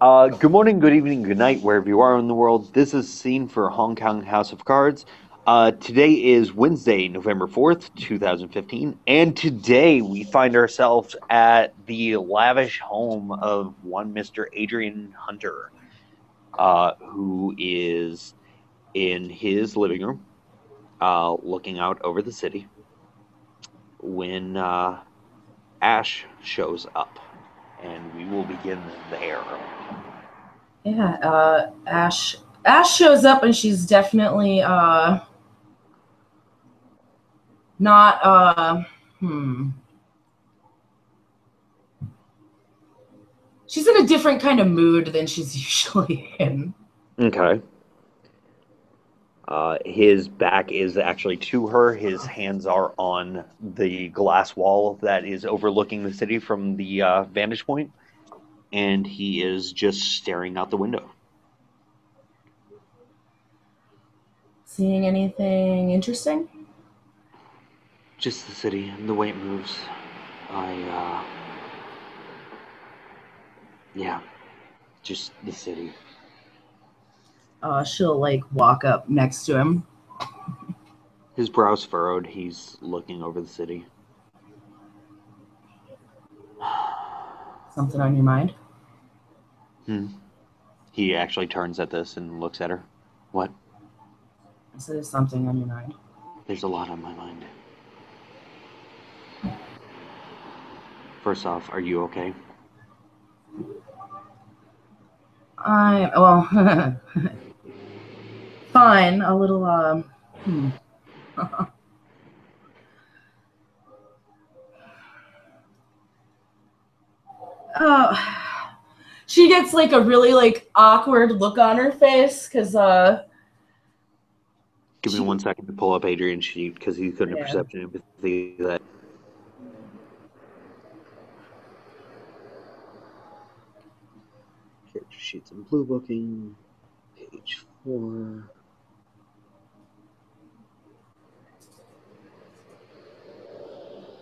Good morning, good evening, good night, wherever you are in the world. This is Scene for Hong Kong House of Cards. Today is Wednesday, November 4th, 2015, and today we find ourselves at the lavish home of one Mr. Adrian Hunter, who is in his living room, looking out over the city when Ash shows up, and we will begin there. Yeah, Ash shows up and she's definitely not she's in a different kind of mood than she's usually in. Okay. His back is actually to her. His hands are on the glass wall that is overlooking the city from the vantage point, and he is just staring out the window. Seeing anything interesting? Just the city and the way it moves. Yeah, just the city. She'll like walk up next to him. His brows furrowed. He's looking over the city. Something on your mind? Hmm. He actually turns at this and looks at her. What? Is there something on your mind? There's a lot on my mind. First off, are you okay? Well, fine. A little uh, she gets like a really like awkward look on her face because Give me she 1 second to pull up Adrian's sheet because he's good at yeah. perception and empathy. That character sheets and blue booking, page 4,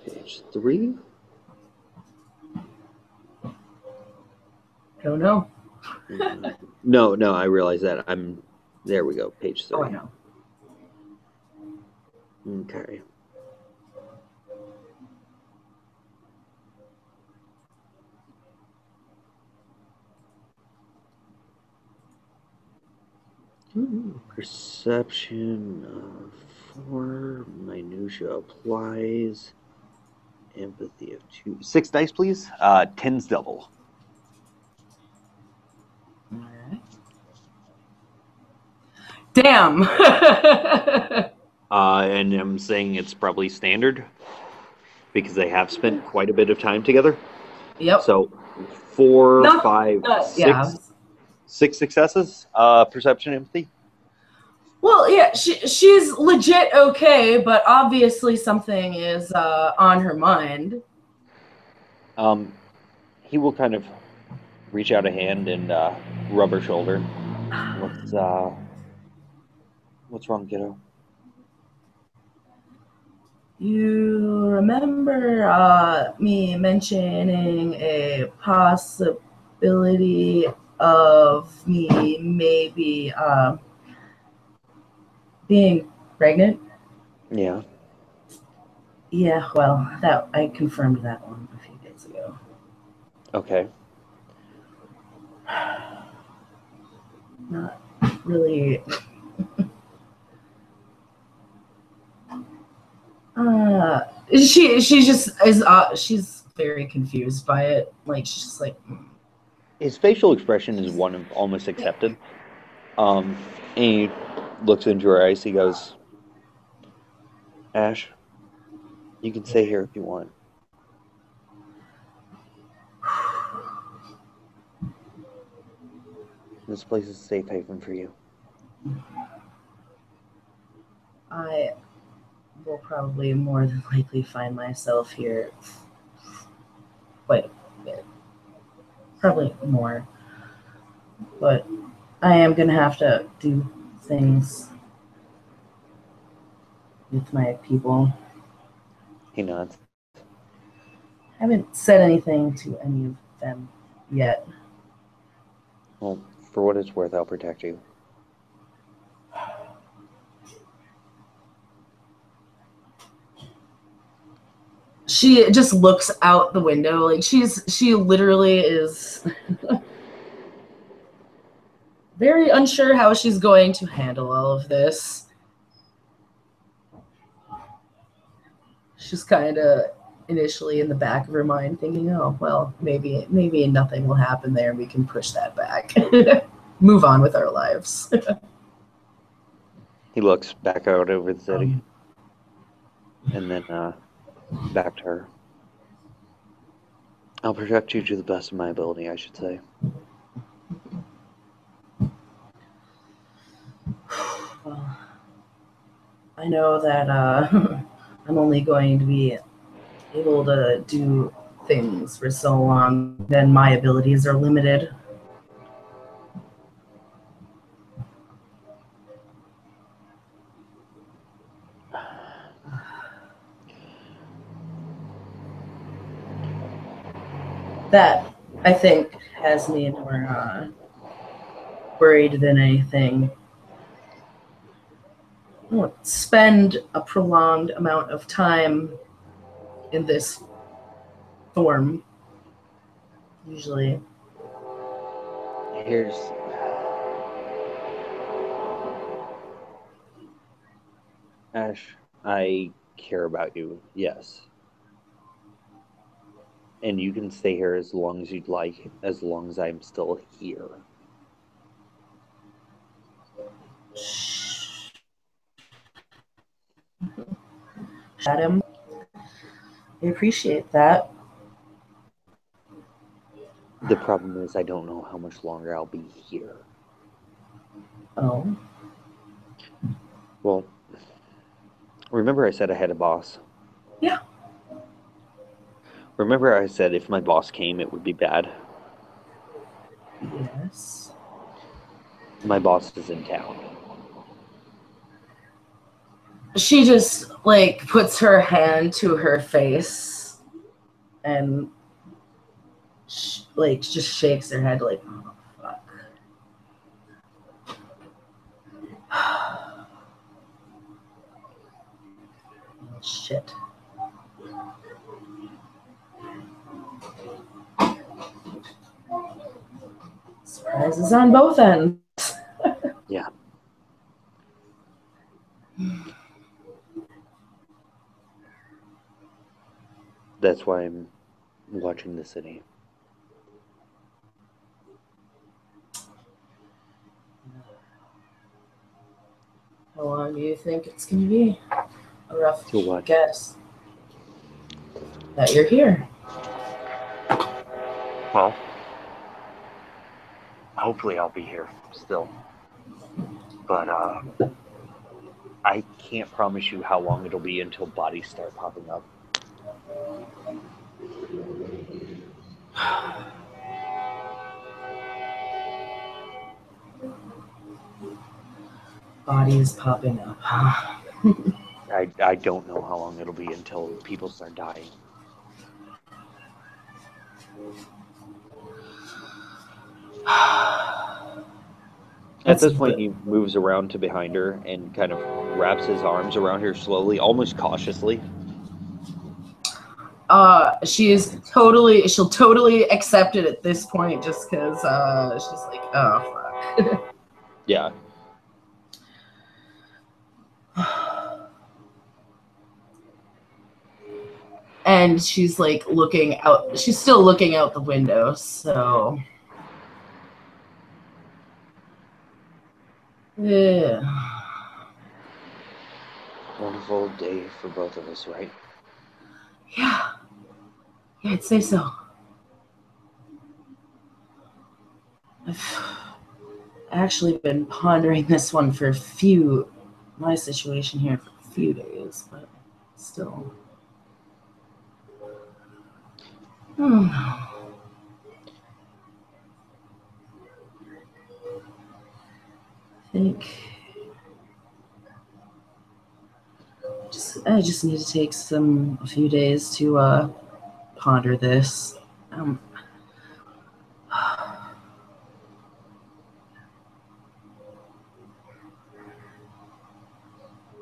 page 3. I don't know. No, no, I realize that. There we go, page Oh, I 3. know. Okay. Perception of 4, minutia applies, empathy of 2. 6 dice, please. Tens double. Damn. And I'm saying it's probably standard because they have spent quite a bit of time together. Yep. So four, Not, five, yeah. six successes. Perception, empathy. Well, yeah, she's legit okay, but obviously something is on her mind. Um, he will kind of reach out a hand and rub her shoulder. What's wrong, kiddo? You remember me mentioning a possibility of me maybe being pregnant? Yeah. Yeah, well, that I confirmed that one a few days ago. Okay. Not really. Uh, she just is. She's very confused by it. Like she's just like, His facial expression is one of almost accepted. And he looks into her eyes. He goes, "Ash, you can stay here if you want. This place is a safe haven for you." I will probably more than likely find myself here quite a bit. Probably more. But I am going to have to do things with my people. He nods. I haven't said anything to any of them yet. Well, for what it's worth, I'll protect you. She just looks out the window, like she literally is very unsure how she's going to handle all of this. She's kind of initially in the back of her mind thinking, oh, well, maybe nothing will happen there and we can push that back. Move on with our lives. He looks back out over the city. And then back to her. I'll protect you to the best of my ability, I should say. Well, I know that I'm only going to be able to do things for so long, then my abilities are limited. That, I think, has me more worried than anything. I won't spend a prolonged amount of time in this form, usually. Here's... Ash, I care about you, yes. And you can stay here as long as you'd like, as long as I'm still here. Adam, I appreciate that. The problem is I don't know how much longer I'll be here. Oh. Well, remember I said I had a boss? Yeah. Remember I said if my boss came, it would be bad? Yes. My boss is in town. She just, like, puts her hand to her face and, like, just shakes her head, like, oh, fuck. Shit. Surprises on both ends. Yeah. That's why I'm watching the city. How long do you think it's going to be? A rough To what? guess that you're here. Well, hopefully I'll be here still. But I can't promise you how long it'll be until bodies start popping up. Bodies popping up, huh? I don't know how long it'll be until people start dying. At this point, he moves around to behind her and kind of wraps his arms around her slowly, almost cautiously. She'll totally accept it at this point just because she's like, oh, fuck. Yeah. And she's like looking out. She's still looking out the window, so. Yeah. Wonderful day for both of us, right? Yeah. Yeah, I'd say so. I've actually been pondering this one for my situation here for a few days, but still. I don't know. I think I just need to take a few days to ponder this.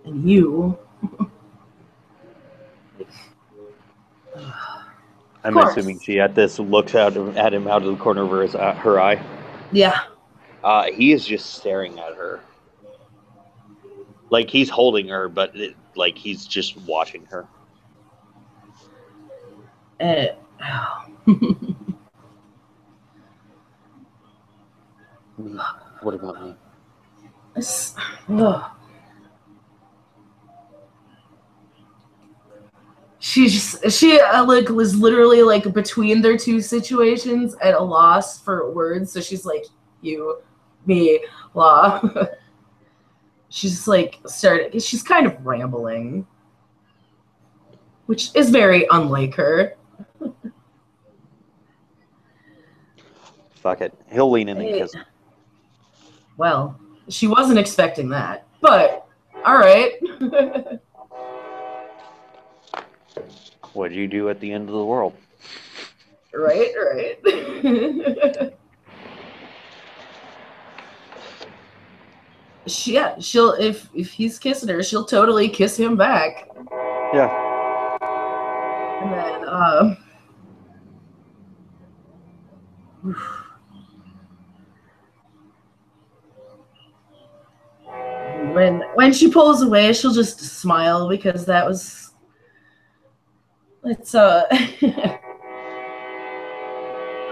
And you. I'm assuming she at this looks out at him out of the corner of her eye. Yeah. He is just staring at her. Like he's holding her, but like he's just watching her. What about me? She like was literally like between their two situations at a loss for words. So she's like, you, me, blah. She's like she's kind of rambling, which is very unlike her. Fuck it. He'll lean in and kiss her. Well, she wasn't expecting that, but all right. What'd you do at the end of the world? Right. She'll if he's kissing her, she'll totally kiss him back. Yeah. And then when she pulls away, she'll just smile because it's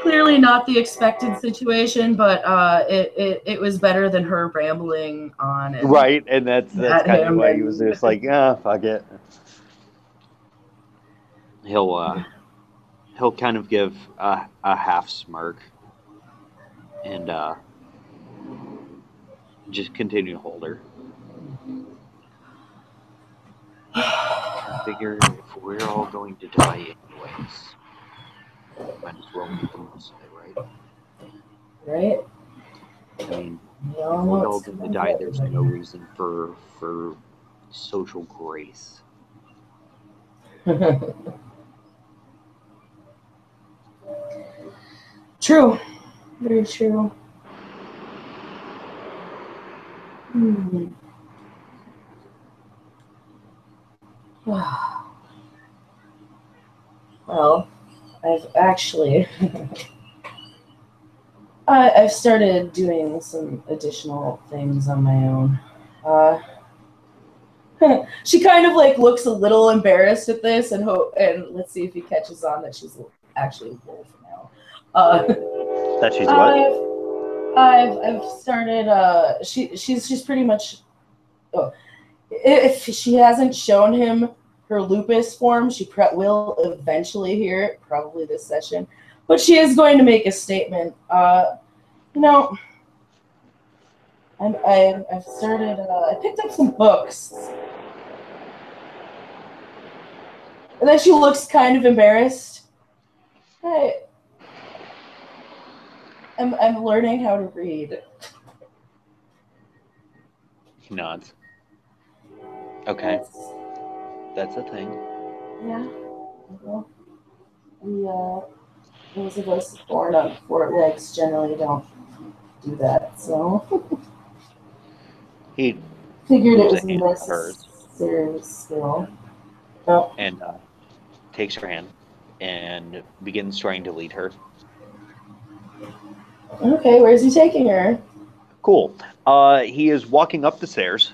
clearly not the expected situation, but it was better than her rambling on. Right, and that's kind of why he was just like, fuck it. He'll kind of give a half smirk and just continue to hold her. I figure if we're all going to die anyways, might as well make the most of it, right? Right? I mean, if we're all going to die, there's no reason for social grace. True. Very true. Well, I've actually I've started doing some additional things on my own. She kind of like looks a little embarrassed at this, and let's see if he catches on that she's actually a wolf now. That she's what? I've started. She's pretty much. Oh, if she hasn't shown him her lupus form, she will eventually hear it, probably this session. But she is going to make a statement. I've started. I picked up some books, and then she looks kind of embarrassed. I'm learning how to read. He nods. Okay. That's a thing. Yeah. Well, those of us born on 4 legs generally don't do that, so he figured it was a necessary skill. Oh. And takes her hand and begins trying to lead her. Okay, where's he taking her? Cool. He is walking up the stairs,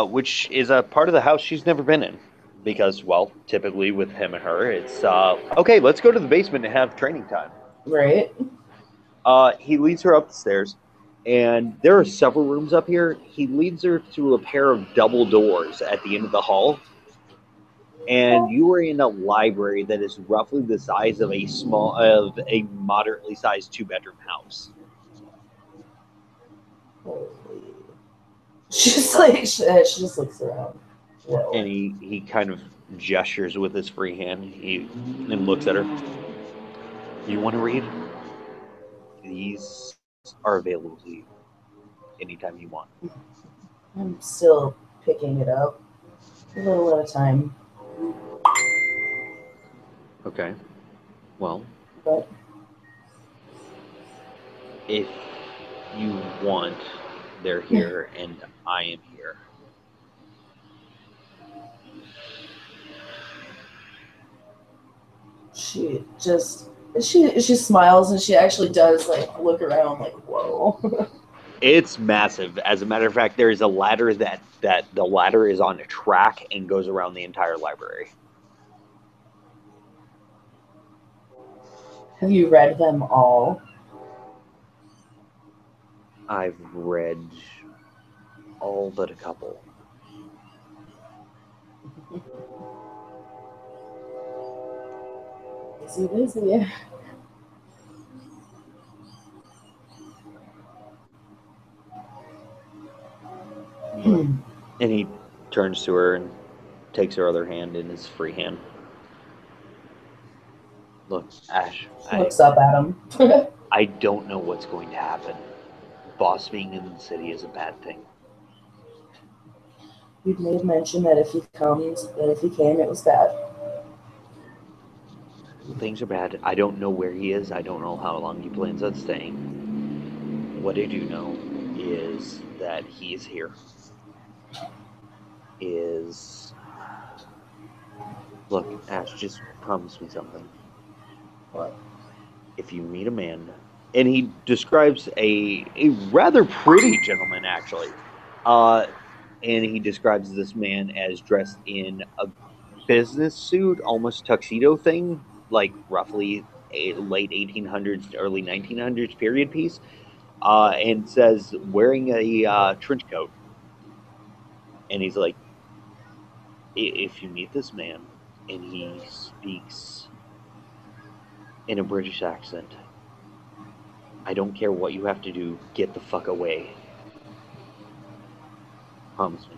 which is a part of the house she's never been in. Because, well, typically with him and her, it's, okay, let's go to the basement and have training time. Right. He leads her up the stairs, and there are several rooms up here. He leads her through a pair of double doors at the end of the hall. And you are in a library that is roughly the size of a moderately sized 2-bedroom house. She just looks around. Whoa. And he kind of gestures with his free hand and looks at her. You want to read? These are available to you anytime you want. I'm still picking it up a little at a time. Okay. Well, but if you want, they're here and I am here. She smiles and she actually does like look around like whoa. It's massive. As a matter of fact, there is a ladder that the ladder is on a track and goes around the entire library. Have you read them all? I've read all but a couple. Busy, busy. Look. And he turns to her and takes her other hand in his free hand. Look, Ash, Looks up at him. I don't know what's going to happen. Boss being in the city is a bad thing. You'd made mention that if he came, it was bad. Things are bad. I don't know where he is. I don't know how long he plans on staying. What I do know is that he is here. Look, Ash, just promise me something. What? If you meet a man, and he describes a rather pretty gentleman, actually, uh, and he describes this man as dressed in a business suit, almost tuxedo thing, like roughly a late 1800s to early 1900s period piece, and says wearing a trench coat. And he's like, if you meet this man and he speaks in a British accent, I don't care what you have to do, get the fuck away. Promise me.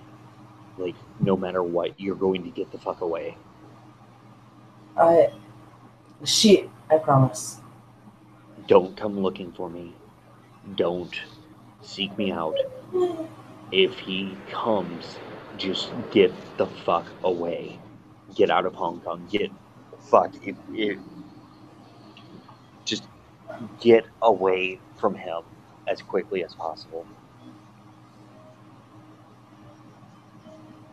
Like, no matter what, you're going to get the fuck away. I I promise. Don't come looking for me. Don't seek me out. If he comes, just get the fuck away. Get out of Hong Kong. Just get away from him as quickly as possible.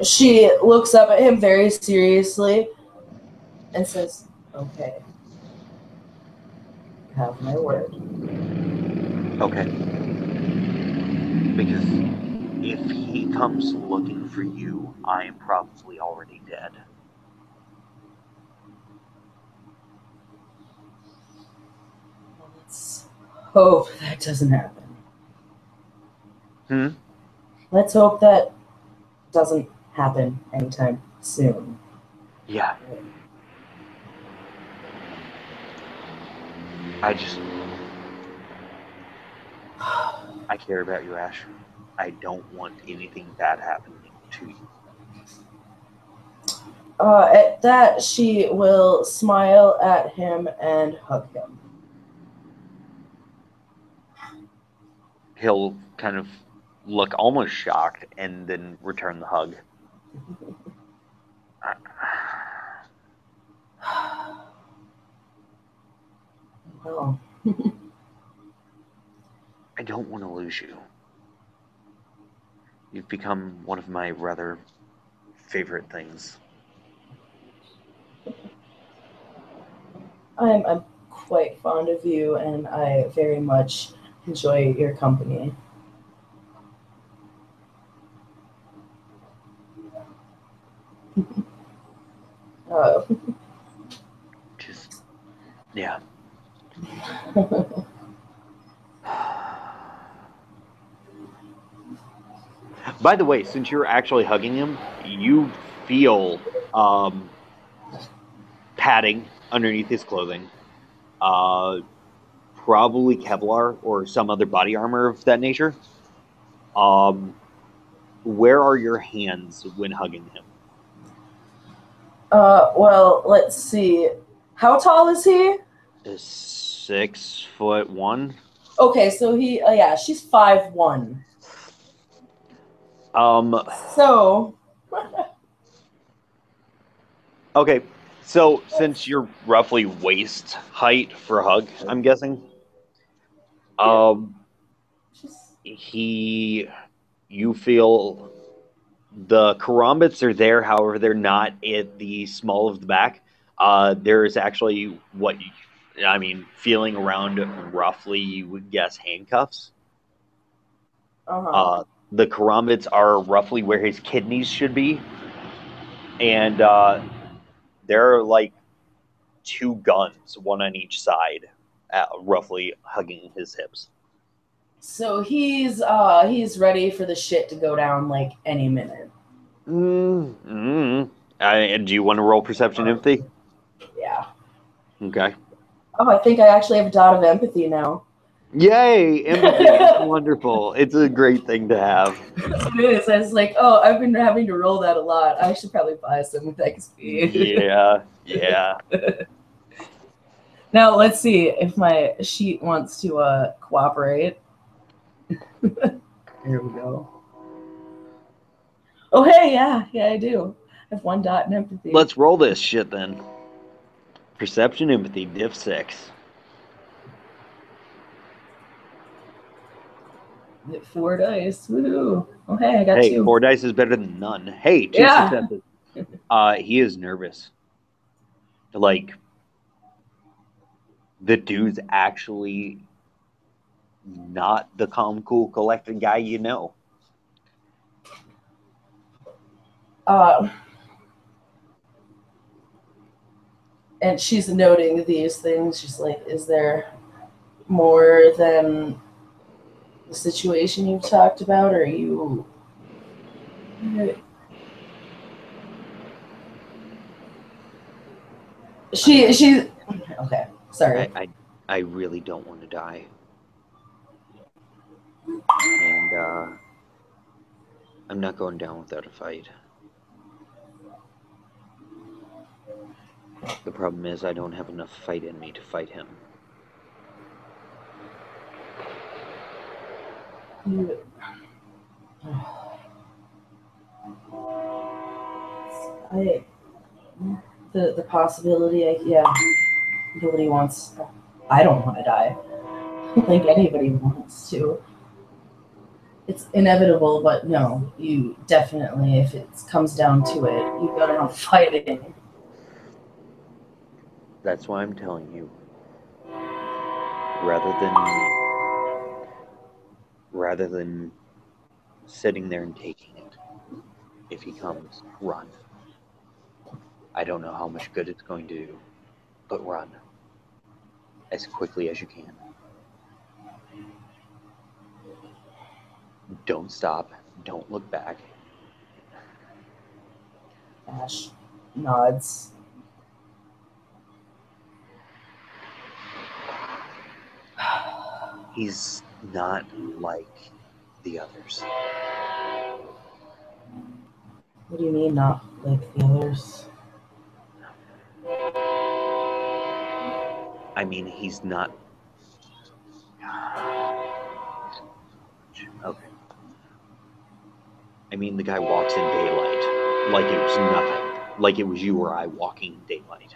She looks up at him very seriously and says, "Okay, have my word." Okay. Because if he comes looking for you, I am probably already dead. Let's hope that doesn't happen. Hmm? Let's hope that doesn't happen anytime soon. Yeah. I care about you, Ash. I don't want anything bad happening to you. At that, she will smile at him and hug him. He'll kind of look almost shocked and then return the hug. Oh. I don't want to lose you. You've become one of my rather favorite things. I'm quite fond of you, and I very much enjoy your company. Uh, Just, yeah. By the way, since you're actually hugging him, you feel padding underneath his clothing. Uh, Probably Kevlar or some other body armor of that nature. Um, where are your hands when hugging him? well, let's see. How tall is he? 6'1". Okay, so yeah, she's 5'1". Um, So, okay, so since you're roughly waist height for a hug, I'm guessing. Um, he, you feel the karambits are there, however, they're not at the small of the back. There is actually feeling around roughly, you would guess handcuffs. Uh-huh. The karambits are roughly where his kidneys should be, and there are like two guns, one on each side, roughly hugging his hips. So he's ready for the shit to go down like any minute. And do you want to roll perception empathy? Yeah. Okay. Oh, I think I actually have a dot of empathy now. Yay, empathy. It's wonderful. It's a great thing to have. It is. I was like, oh, I've been having to roll that a lot. I should probably buy some with XP. Yeah. Now let's see if my sheet wants to cooperate. Here we go. Oh, hey, yeah, I do. I have 1 dot in empathy. Let's roll this shit then. Perception, empathy, diff 6. 4 dice. Woohoo. Oh, hey, I got 2. 4 dice is better than none. Hey, 2 successes. He is nervous. Like, the dude's actually not the calm, cool, collected guy you know. And she's noting these things. She's like, is there more than the situation you've talked about, or are you... She okay, sorry. I really don't want to die. And I'm not going down without a fight. The problem is I don't have enough fight in me to fight him. The possibility, nobody wants... I don't want to die. I don't think anybody wants to. It's inevitable, but no, you definitely, if it comes down to it, you gotta have fighting. That's why I'm telling you. Rather than sitting there and taking it, if he comes, run. I don't know how much good it's going to do, but run as quickly as you can. Don't stop. Don't look back. Ash nods. He's not like the others. What do you mean, not like the others? I mean, he's not... Okay. I mean, the guy walks in daylight like it was nothing. Like it was you or I walking in daylight.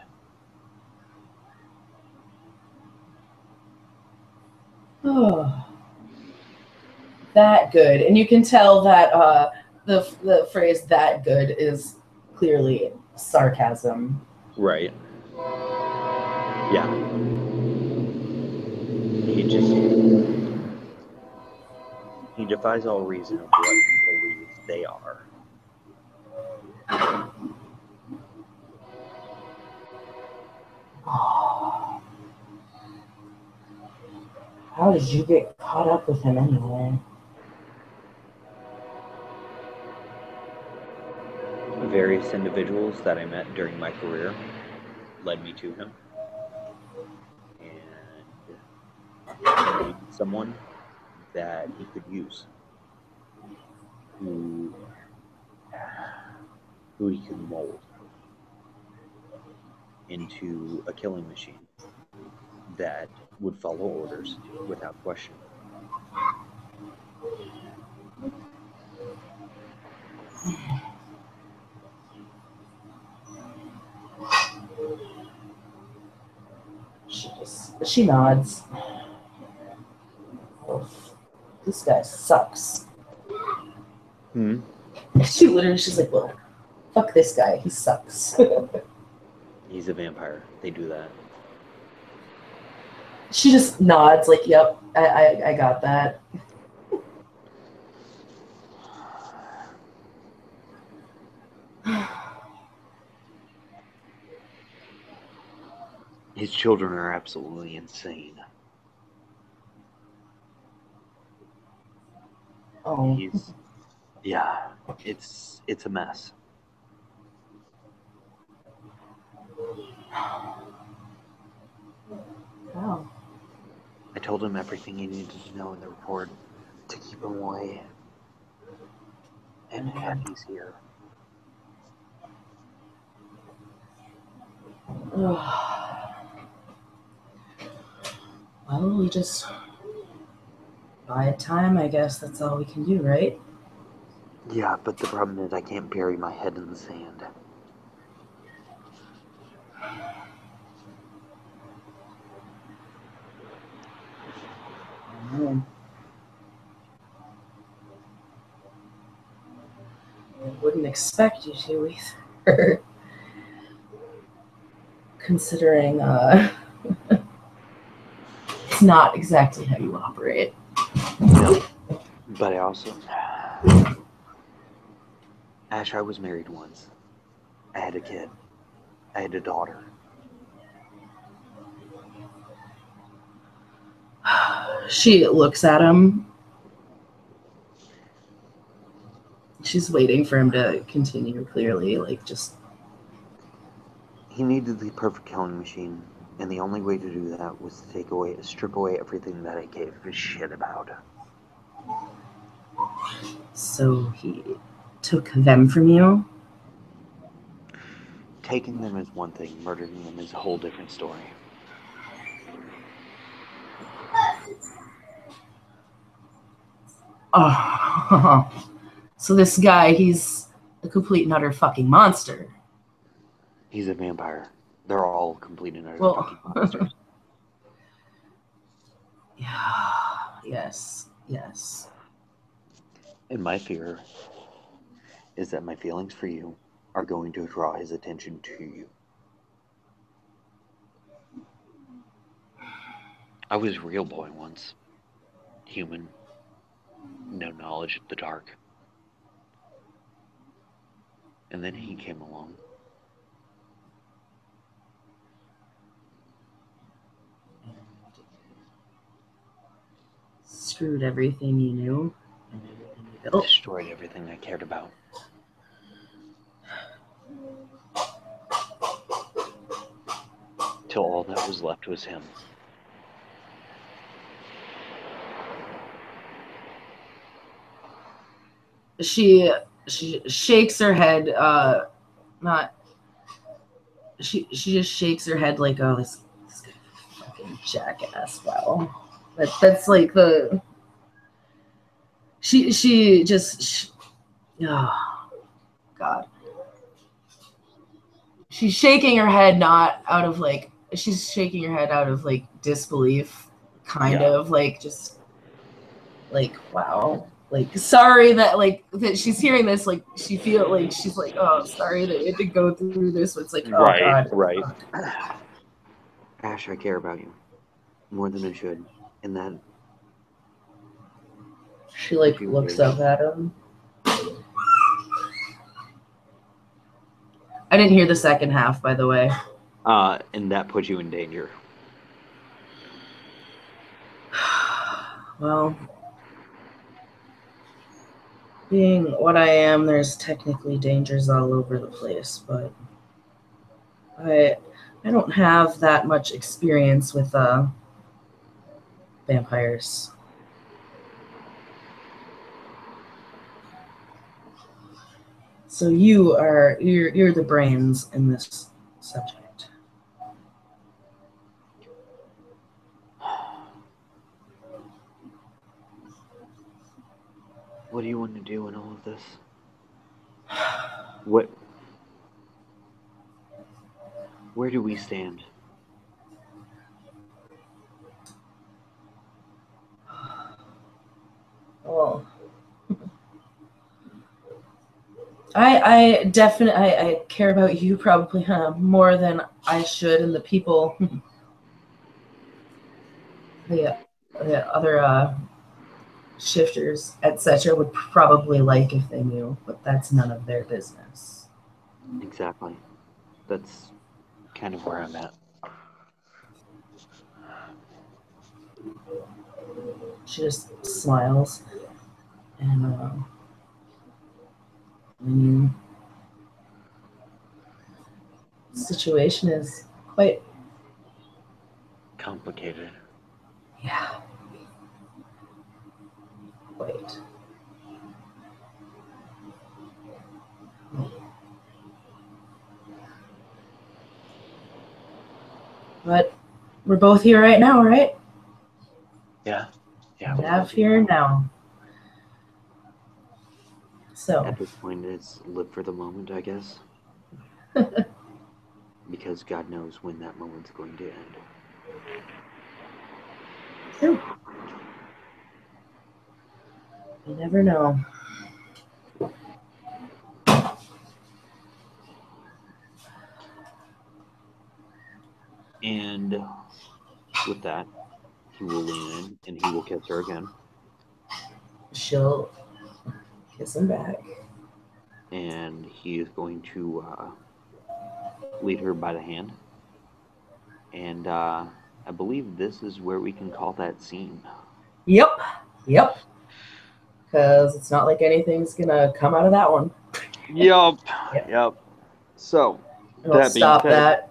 Oh, that good. And you can tell that the phrase "that good" is clearly sarcasm. Right. Yeah. He defies all reason of what he believes they are. How did you get caught up with him anyway? Various individuals that I met during my career led me to him. And he needed someone that he could use. Who he could mold into a killing machine that would follow orders without question. She nods. Oh, this guy sucks. Hmm. She's like, well, fuck this guy. He sucks. He's a vampire. They do that. She just nods like, "Yep, I got that." His children are absolutely insane. Oh, Yeah, it's a mess. wow. I told him everything he needed to know in the report to keep him away, and he's here. Well, we just bide time, I guess. That's all we can do, right? Yeah, but the problem is I can't bury my head in the sand. I wouldn't expect you to either. Considering it's not exactly how you operate. No, but I also... Ash, I was married once. I had a kid. I had a daughter. She looks at him. She's waiting for him to continue, clearly, like just... He needed the perfect killing machine, and the only way to do that was to strip away everything that I gave a shit about. So he took them from you? Taking them is one thing, murdering them is a whole different story. Oh. So this guy, he's a complete and utter fucking monster. He's a vampire. They're all complete and utter Well, fucking monsters. yeah, yes. And my fear is that my feelings for you are going to draw his attention to you. I was a real boy once. Human. No knowledge of the dark. And then he came along. Screwed everything you knew and everything you built. Destroyed everything I cared about. Till all that was left was him. She shakes her head, not she just shakes her head like, oh, this fucking jackass. Wow. That's like the she just oh god. She's shaking her head not out of like she's shaking her head out of like disbelief, kind of like just like wow. Like sorry that she's hearing this, like she feel like she's like, oh, sorry that you had to go through this. It's like, oh god. Right. Ash, I care about you more than I should. And that She like she looks really up at him. I didn't hear the second half, by the way. and that puts you in danger. Well, being what I am, there's technically dangers all over the place, but I don't have that much experience with vampires. So you're the brains in this subject. What do you want to do in all of this? Where do we stand? Well, I definitely I care about you probably more than I should, and the people, the other shifters, etc., would probably like if they knew, but that's none of their business. Exactly. That's kind of where I'm at. She just smiles, and I mean, the situation is quite, Complicated. yeah, quite. But we're both here right now, right? Yeah. Yeah. We We're have both here here now. now. At So, this point, it's live for the moment, I guess, because God knows when that moment's going to end. true. You never know. And with that, he will lean in and he will kiss her again. She'll kiss him back. And he is going to lead her by the hand. And I believe this is where we can call that scene. Yep. Yep. Because it's not like anything's gonna come out of that one. Yep. Yep. Yep. So, It'll that being stop said, that.